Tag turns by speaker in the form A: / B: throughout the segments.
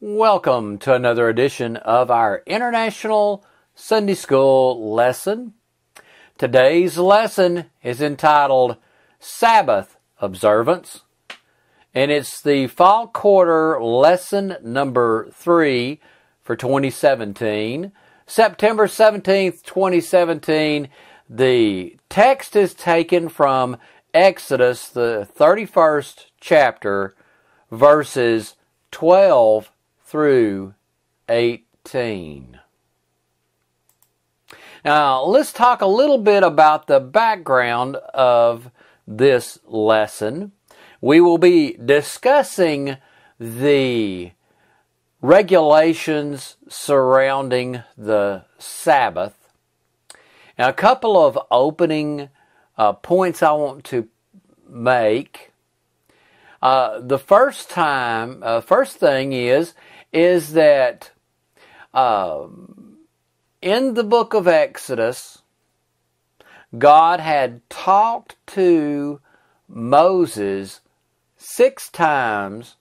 A: Welcome to another edition of our International Sunday School lesson. Today's lesson is entitled Sabbath Observance, and it's the fall quarter lesson number 3 for 2017, September 17th, 2017. The text is taken from Exodus, the 31st chapter, verses 12 through 18. Now, let's talk a little bit about the background of this lesson. We will be discussing the regulations surrounding the Sabbath. Now, a couple of opening points I want to make. The first thing is that in the book of Exodus, God had talked to Moses 6 times.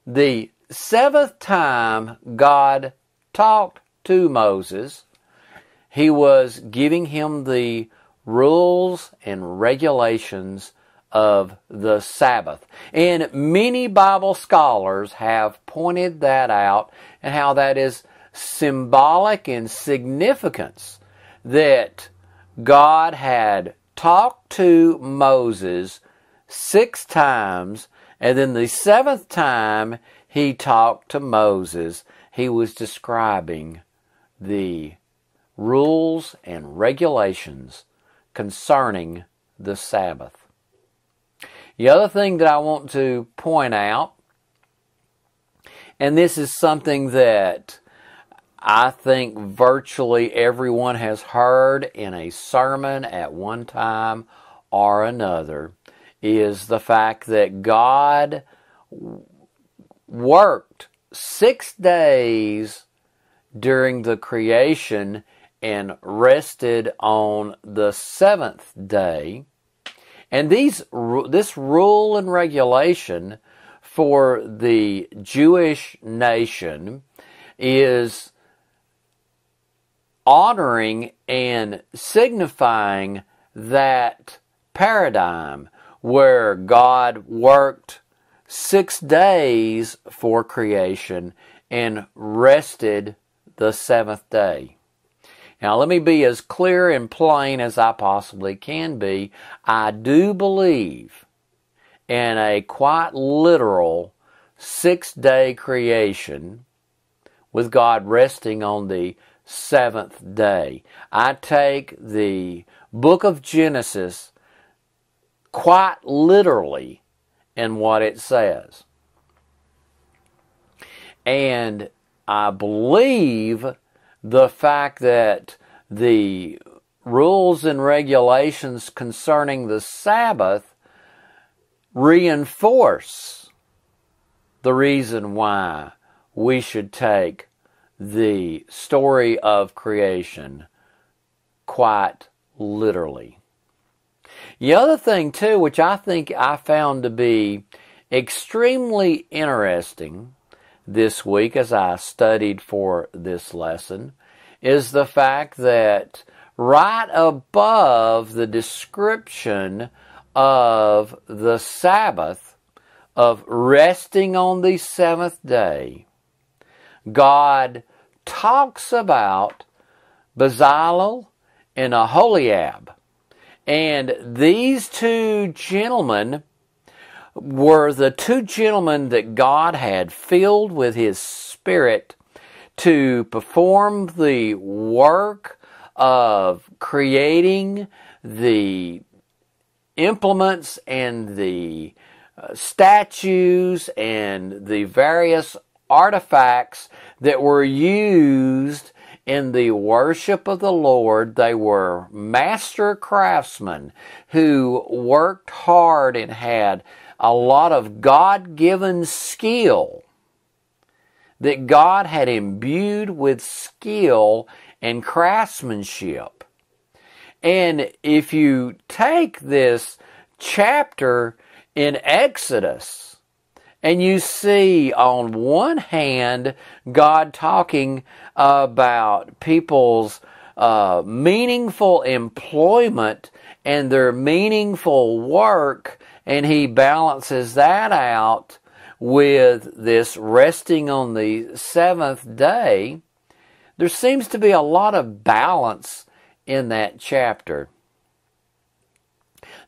A: The 7th time God talked to Moses, he was giving him the rules and regulations of the Sabbath. And many Bible scholars have pointed that out and how that is symbolic in significance that God had talked to Moses 6 times, and then the 7th time he talked to Moses, he was describing the rules and regulations concerning the Sabbath. The other thing that I want to point out, and this is something that I think virtually everyone has heard in a sermon at one time or another, is the fact that God worked 6 days during the creation and rested on the 7th day. And this rule and regulation for the Jewish nation is honoring and signifying that paradigm where God worked 6 days for creation and rested the 7th day. Now, let me be as clear and plain as I possibly can be. I do believe in a quite literal 6-day creation with God resting on the 7th day. I take the book of Genesis quite literally in what it says. And I believe the fact that the rules and regulations concerning the Sabbath reinforce the reason why we should take the story of creation quite literally. The other thing, too, which I think I found to be extremely interesting this week as I studied for this lesson, is the fact that right above the description of the Sabbath, of resting on the 7th day, God talks about Bezalel and Aholiab. And these 2 gentlemen were the 2 gentlemen that God had filled with His Spirit to perform the work of creating the implements and the statues and the various artifacts that were used in the worship of the Lord. They were master craftsmen who worked hard and had a lot of God-given skill, that God had imbued with skill and craftsmanship. And if you take this chapter in Exodus And you see on one hand God talking about people's meaningful employment and their meaningful work, and he balances that out with this resting on the seventh day. There seems to be a lot of balance in that chapter.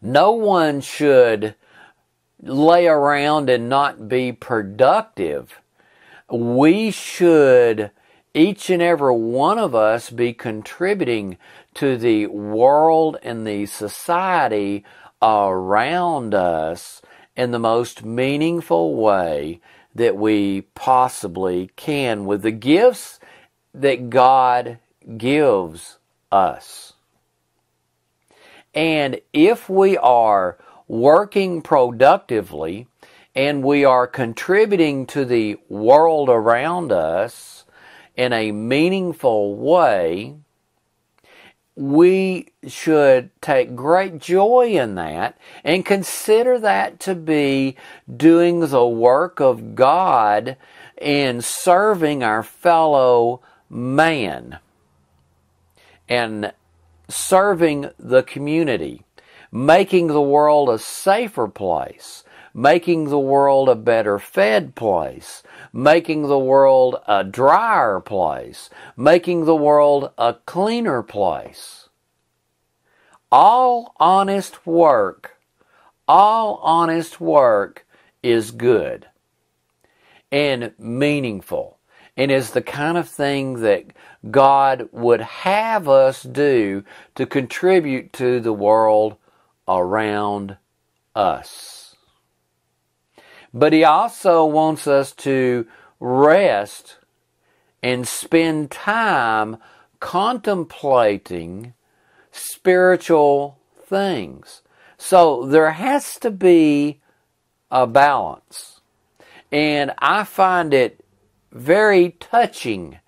A: No one should lay around and not be productive. We should, each and every one of us, be contributing to the world and the society around us in the most meaningful way that we possibly can with the gifts that God gives us. And if we are working productively and we are contributing to the world around us in a meaningful way, we should take great joy in that and consider that to be doing the work of God in serving our fellow man and serving the community, making the world a safer place, making the world a better fed place, making the world a drier place, making the world a cleaner place. All honest work is good and meaningful, and is the kind of thing that God would have us do to contribute to the world around us. But he also wants us to rest and spend time contemplating spiritual things. So there has to be a balance. And I find it very touching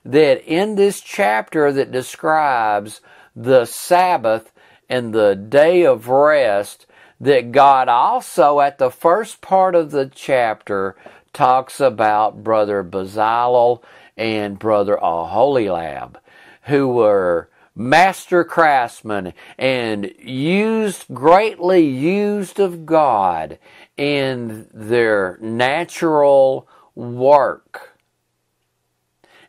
A: that in this chapter that describes the Sabbath and the day of rest, that God also at the first part of the chapter talks about Brother Bezalel and Brother Aholiab, who were master craftsmen and greatly used of God in their natural work.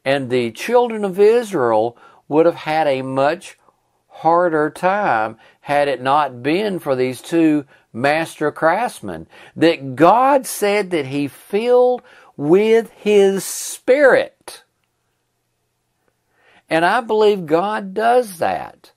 A: And the children of Israel would have had a much harder time had it not been for these two master craftsmen that God said that he filled with his Spirit. And I believe God does that.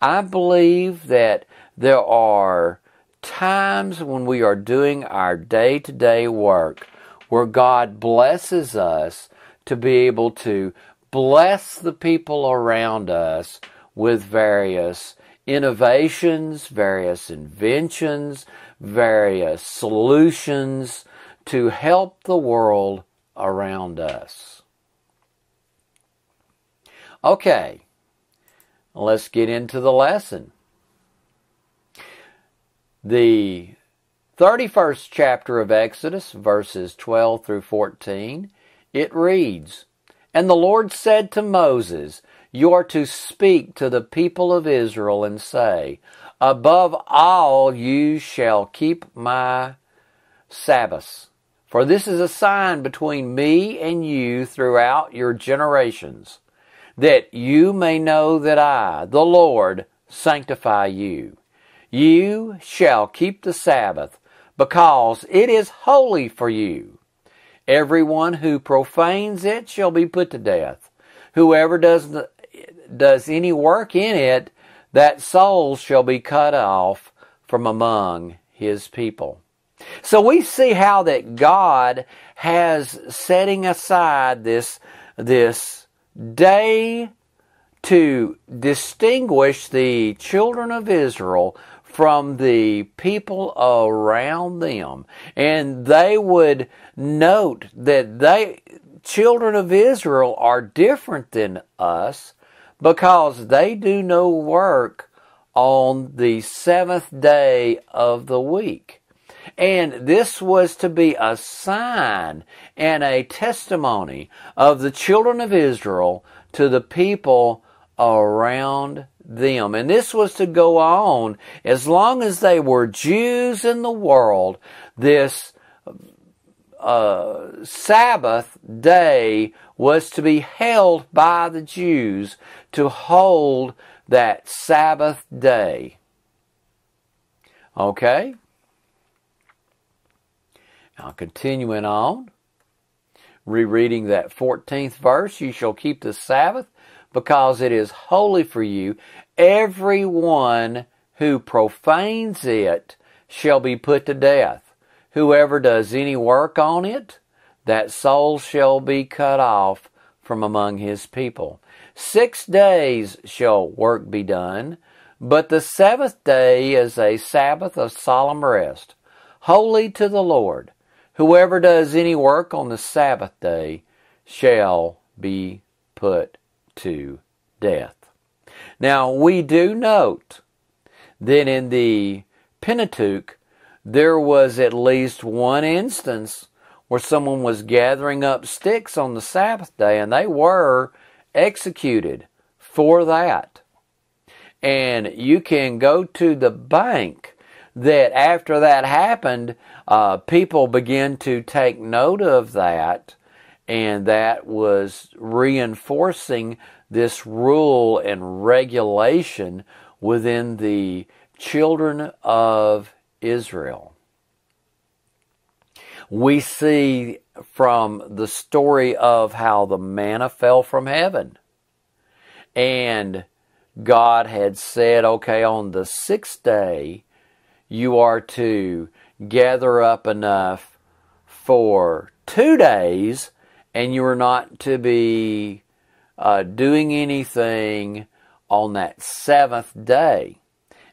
A: I believe that there are times when we are doing our day-to-day work where God blesses us to be able to bless the people around us with various innovations, various inventions, various solutions to help the world around us. Okay, let's get into the lesson. The 31st chapter of Exodus, verses 12 through 14, it reads, "And the Lord said to Moses, You are to speak to the people of Israel and say, Above all you shall keep my Sabbaths. For this is a sign between me and you throughout your generations, that you may know that I, the Lord, sanctify you. You shall keep the Sabbath, because it is holy for you. Everyone who profanes it shall be put to death. Whoever does any work in it, that soul shall be cut off from among his people." So we see how that God has setting aside this day to distinguish the children of Israel from the people around them. And they would note that children of Israel are different than us because they do no work on the seventh day of the week. And this was to be a sign and a testimony of the children of Israel to the people around them. And this was to go on as long as they were Jews in the world. This Sabbath day was to be held by the Jews, to hold that Sabbath day. Okay? Now continuing on, rereading that 14th verse, you shall keep the Sabbath because it is holy for you. Everyone who profanes it shall be put to death. Whoever does any work on it, that soul shall be cut off from among his people. 6 days shall work be done, but the seventh day is a Sabbath of solemn rest, holy to the Lord. Whoever does any work on the Sabbath day shall be put to death. Now, we do note that in the Pentateuch, there was at least one instance where someone was gathering up sticks on the Sabbath day, and they were executed for that. And you can go to the bank that after that happened, people began to take note of that, and that was reinforcing this rule and regulation within the children of Israel. We see from the story of how the manna fell from heaven, and God had said, okay, on the 6th day, you are to gather up enough for 2 days, and you are not to be doing anything on that 7th day.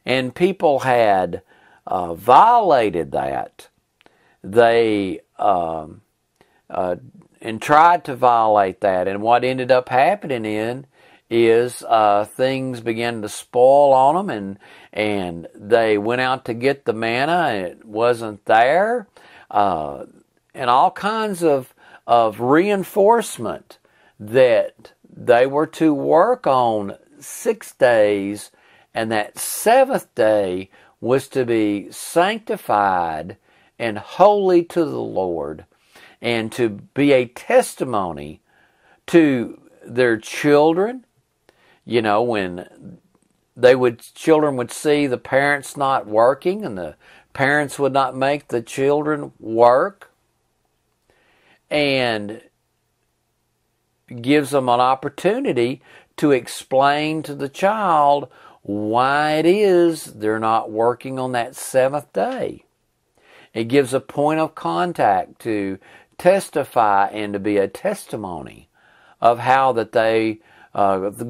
A: And people had violated that. They and tried to violate that, and what ended up happening is things began to spoil on them, and they went out to get the manna, and it wasn't there, and all kinds of reinforcement that they were to work on 6 days, and that 7th day was to be sanctified and holy to the Lord, and to be a testimony to their children. You know, when children would see the parents not working, and the parents would not make the children work, and gives them an opportunity to explain to the child why it is they're not working on that 7th day. It gives a point of contact to testify and to be a testimony of how that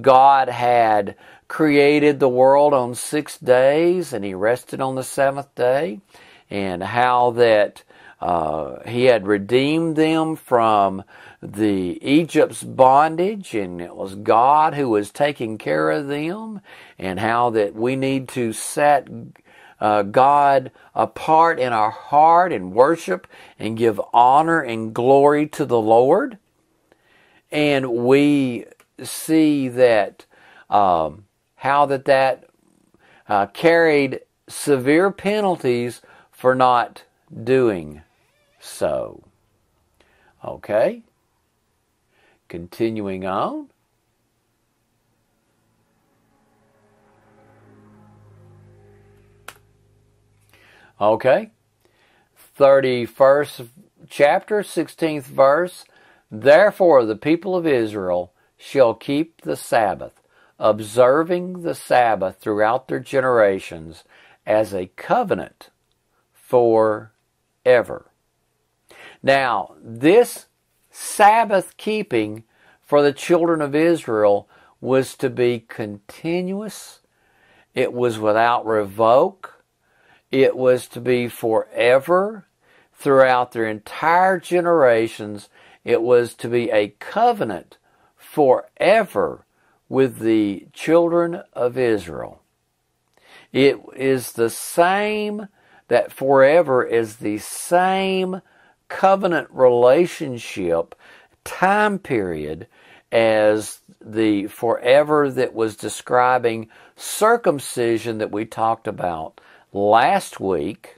A: God had created the world on 6 days, and He rested on the 7th day, and how that He had redeemed them from the Egypt's bondage, and it was God who was taking care of them, and how that we need to set God apart in our heart and worship and give honor and glory to the Lord. And we see that how that carried severe penalties for not doing so. Okay? Continuing on. Okay. 31st chapter, 16th verse. Therefore the people of Israel shall keep the Sabbath, observing the Sabbath throughout their generations as a covenant forever. Now, this Sabbath keeping for the children of Israel was to be continuous. It was without revoke. It was to be forever throughout their entire generations. It was to be a covenant forever with the children of Israel. It is the same that forever is the same covenant relationship time period as the forever that was describing circumcision that we talked about last week.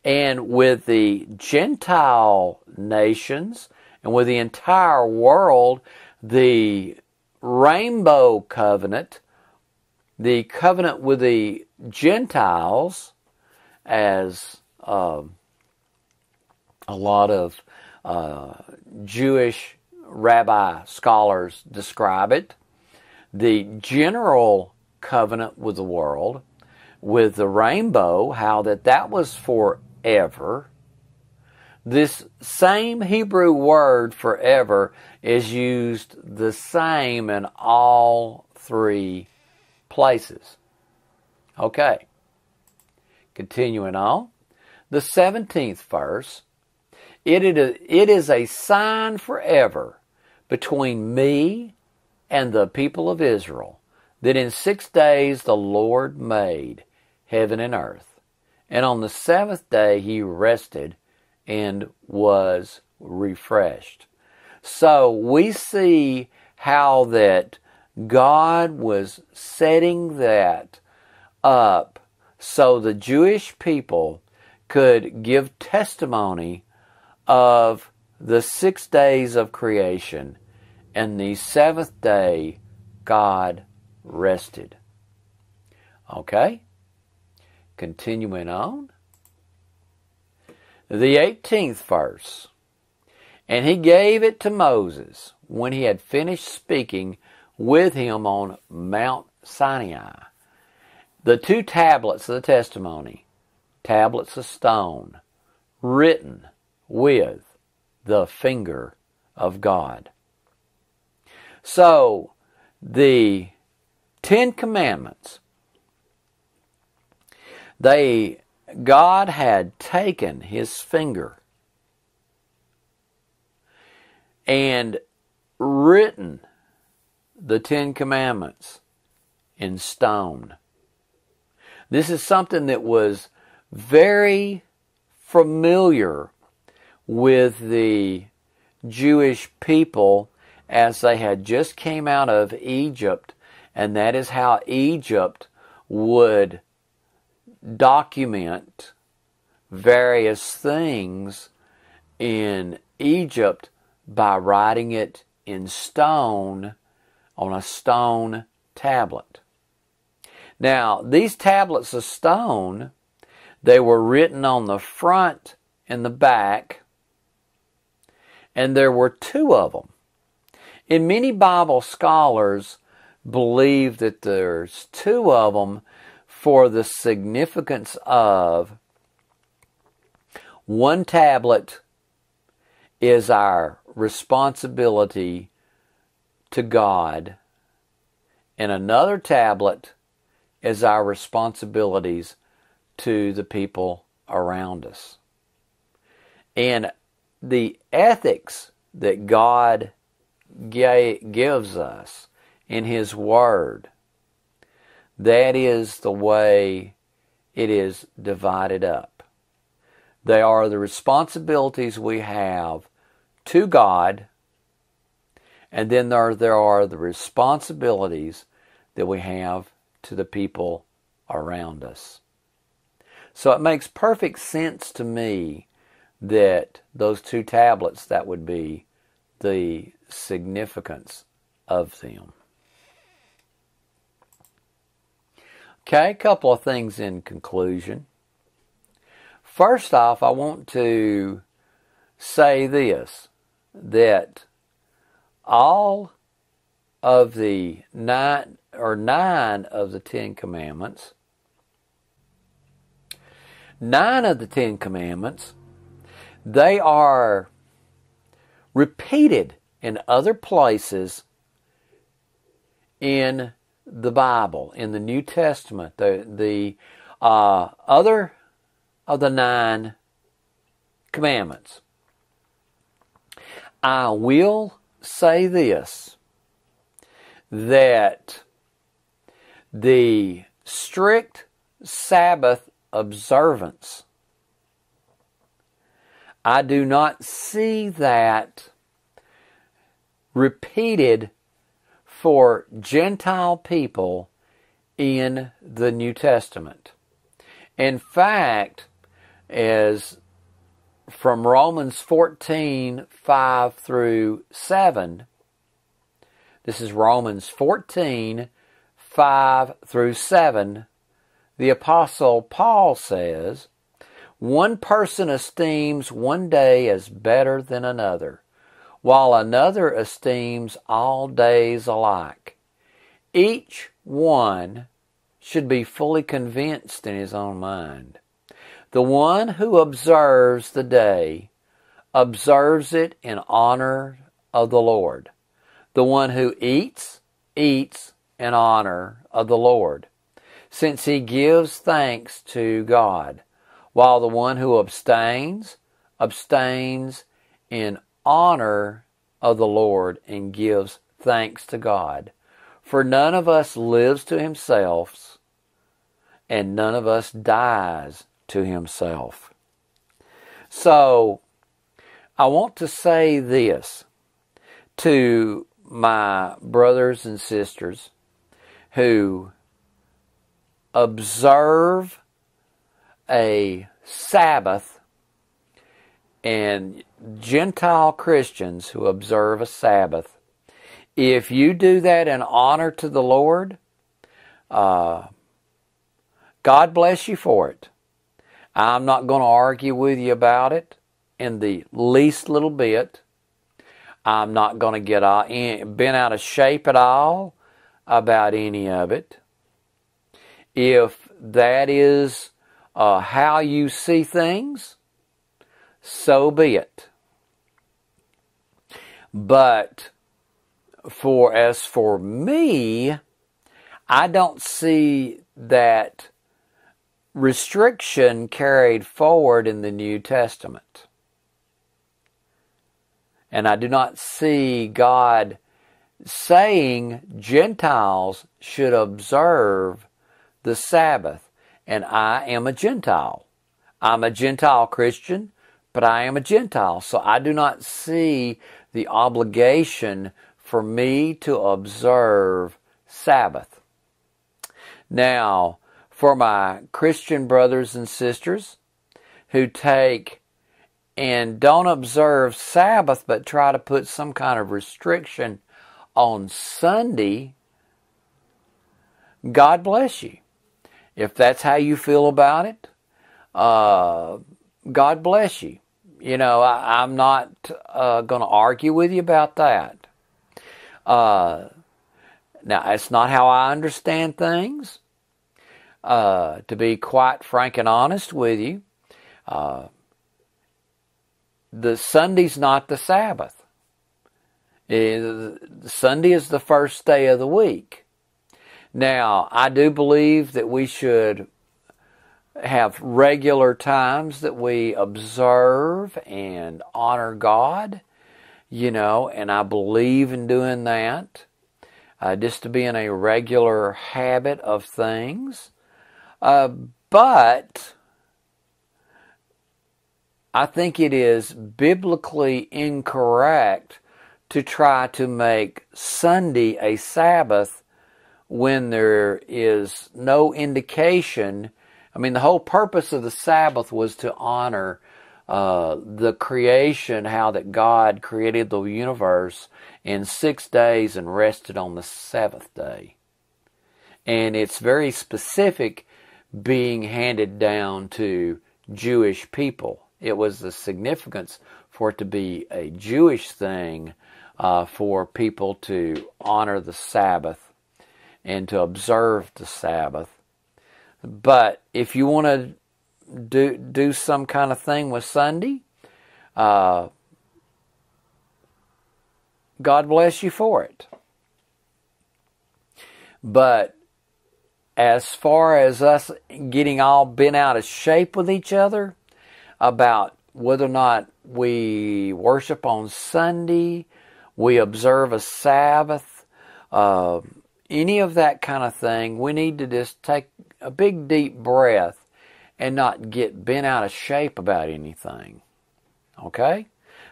A: And with the Gentile nations and with the entire world, the rainbow covenant, the covenant with the Gentiles, as a lot of Jewish rabbi scholars describe it, the general covenant with the world, with the rainbow, how that was forever. This same Hebrew word forever is used the same in all three places. Okay, continuing on. The 17th verse, it is a sign forever between me and the people of Israel, that in 6 days the Lord made heaven and earth, and on the seventh day he rested and was refreshed. So we see how that God was setting that up so the Jewish people could give testimony of the 6 days of creation, and the seventh day God rested. Okay? Continuing on. The 18th verse. And he gave it to Moses when he had finished speaking with him on Mount Sinai. The 2 tablets of the testimony, tablets of stone, written with the finger of God. So, the 10 Commandments, God had taken his finger and written the 10 Commandments in stone. This is something that was very familiar with the Jewish people as they had just came out of Egypt, and that is how Egypt would document various things in Egypt by writing it in stone on a stone tablet. Now, these tablets of stone, they were written on the front and the back, and there were 2 of them. And many Bible scholars believe that there's 2 of them for the significance of one tablet is our responsibility to God, and another tablet is our responsibilities to the people around us. And the ethics that God gives us in his word, that is the way it is divided up. They are the responsibilities we have to God, and then there are the responsibilities that we have to the people around us. So it makes perfect sense to me that those 2 tablets, that would be the significance of them. Okay, a couple of things in conclusion. First off, I want to say this, that all of the 9 of the 10 Commandments, 9 of the 10 Commandments, they are repeated in other places in the Bible, in the New Testament. The other of the 9 commandments. I will say this, that the strict Sabbath observance. I do not see that repeated for Gentile people in the New Testament. In fact, as from Romans 14, 5 through 7, this is Romans 14, 5 through 7, the Apostle Paul says, one person esteems one day as better than another, while another esteems all days alike. Each one should be fully convinced in his own mind. The one who observes the day observes it in honor of the Lord. The one who eats, eats in honor of the Lord, since he gives thanks to God, while the one who abstains, abstains in honor of the Lord and gives thanks to God. For none of us lives to himself, and none of us dies to himself. So, I want to say this to my brothers and sisters who observe a Sabbath, and Gentile Christians who observe a Sabbath. If you do that in honor to the Lord, God bless you for it. I'm not going to argue with you about it in the least little bit. I'm not going to get bent out of shape at all about any of it. If that is how you see things, so be it. But as for me, I don't see that restriction carried forward in the New Testament. And I do not see God saying Gentiles should observe the Sabbath. And I am a Gentile. I'm a Gentile Christian, but I am a Gentile. So I do not see the obligation for me to observe Sabbath. Now, for my Christian brothers and sisters who take and don't observe Sabbath but try to put some kind of restriction on Sunday, God bless you. If that's how you feel about it, God bless you. You know, I'm not going to argue with you about that. Now, it's not how I understand things. To be quite frank and honest with you, the Sunday's not the Sabbath. Sunday is the first day of the week. Now, I do believe that we should have regular times that we observe and honor God, you know, and I believe in doing that, just to be in a regular habit of things. But I think it is biblically incorrect to try to make Sunday a Sabbath when there is no indication. I mean, the whole purpose of the Sabbath was to honor the creation, how that God created the universe in 6 days and rested on the seventh day. And it's very specific being handed down to Jewish people. It was the significance for it to be a Jewish thing for people to honor the Sabbath and to observe the Sabbath. But if you want to do some kind of thing with Sunday, God bless you for it. But as far as us getting all bent out of shape with each other about whether or not we worship on Sunday, we observe a Sabbath, any of that kind of thing, we need to just take a big deep breath and not get bent out of shape about anything. Okay?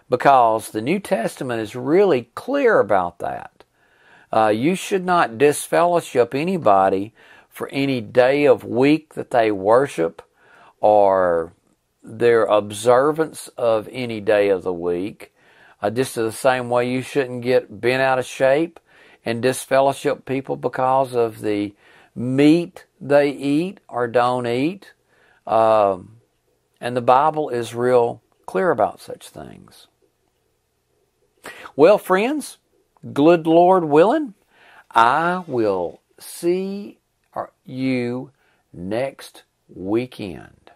A: Because the New Testament is really clear about that. You should not disfellowship anybody for any day of week that they worship or their observance of any day of the week. Just the same way you shouldn't get bent out of shape and disfellowship people because of the meat they eat or don't eat. And the Bible is real clear about such things. Well, friends, good Lord willing, I will see you next weekend.